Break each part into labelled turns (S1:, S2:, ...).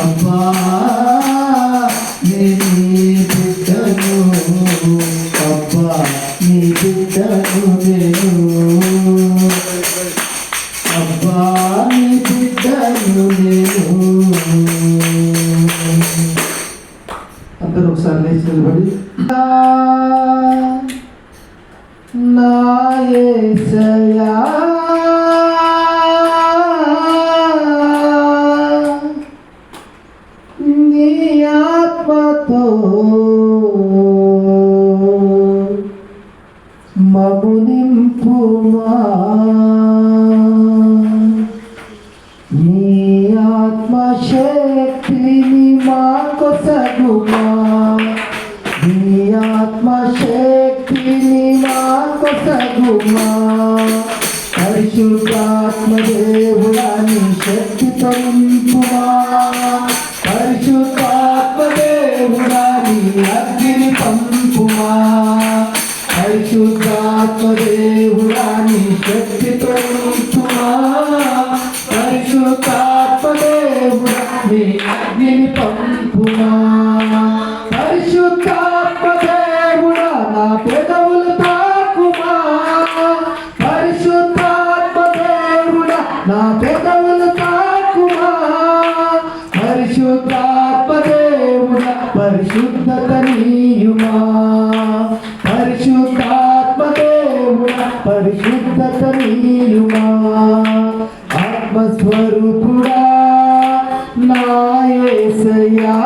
S1: అబ్బా నీ బిడ్డను అబ్బా నీ బిడ్డను నేను అబ్బా నీ బిడ్డను నేను. అందరూ ఒకసారి లేచి నిలబడి నా యేసయ్యా నీ ఆత్మతో మము నింపుమా, నీ ఆత్మశక్తిని మాకొసగుమా, నీ ఆత్మశక్తిని మాకొసగుమా. పరిశుద్ధాత్మ దేవుడా నీ శక్తితో నింపుమా, పరిశుద్ధాత్మ దేవుడా నీ అగ్ని పంపుమా, పరిశుద్ధాత్మ దేవుడా నీ శక్తితో నింపుమా, పరిశుద్ధాత్మ దేవుడా నీ అగ్ని పంపుమా. పరిశుద్ధాత్మ దేవుడా నా పెదవులు తాకుమా, పరిశుద్ధాత్మ దేవుడా నా పెదవులు తాకుమా, పరిశుద్ధాత్మ దేవుడా పరిశుద్ధత నీయుమా, పరిశుద్ధాత్మ దేవుడా పరిశుద్ధత నీయుమా. ఆత్మస్వరూపుడా నా యేసయ్యా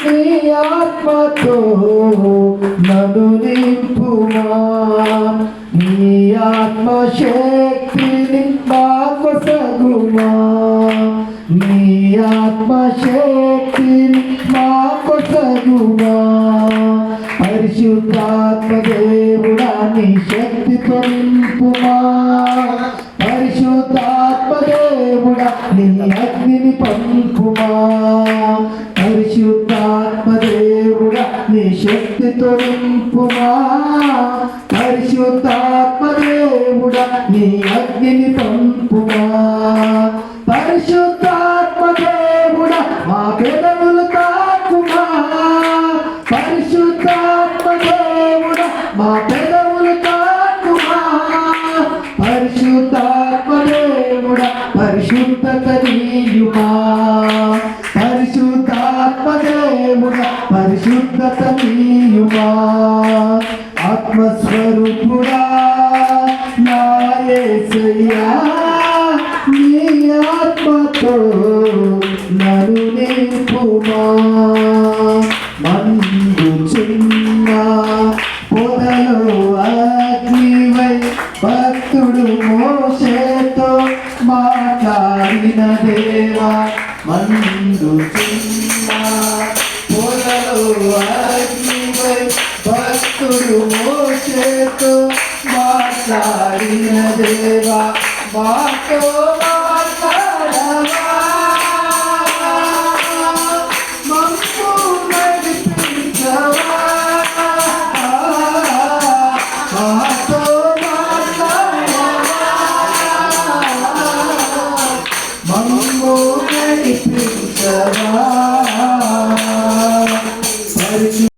S1: నీ ఆత్మతో నన్ను నింపుమా, నీ ఆత్మశక్తిని మాకొసగుమా, నీ ఆత్మశక్తిని మాకొసగుమా. పరిశుద్ధాత్మ దేవుడా నీ శక్తితో నింపుమా, పరిశుద్ధాత్మ దేవుడా నీ అగ్నిని పంపుమా, పరిశుద్ధాత్మ దేవుడా నీ శక్తితో నింపుమా, పరిశుద్ధాత్మ దేవుడా నీ అగ్నిని పంపుమా. పరిశుద్ధాత్మ దేవుడా మా పెదవులు తాకుమా, పరిశుద్ధాత్మ దేవుడా మా పెదవులు తాకుమా, పరిశుద్ధాత్మ దేవుడా పరిశుద్ధత నీయుమా, పరిశుద్ధాత్మ దేవుడా పరిశుద్ధత నీయుమా. ఆత్మస్వరూపుడా నా యేసయ్యా నీ ఆత్మతో నన్ను నింపుమా, మండుచున్న పొదలో అగ్నివై భక్తుడు మోషేతో మాట్లాడిన దేవా, మండుచున్న పొదలో అగ్నివై భక్తుడు మోషేతో మాట్లాడిన దేవా, మాతో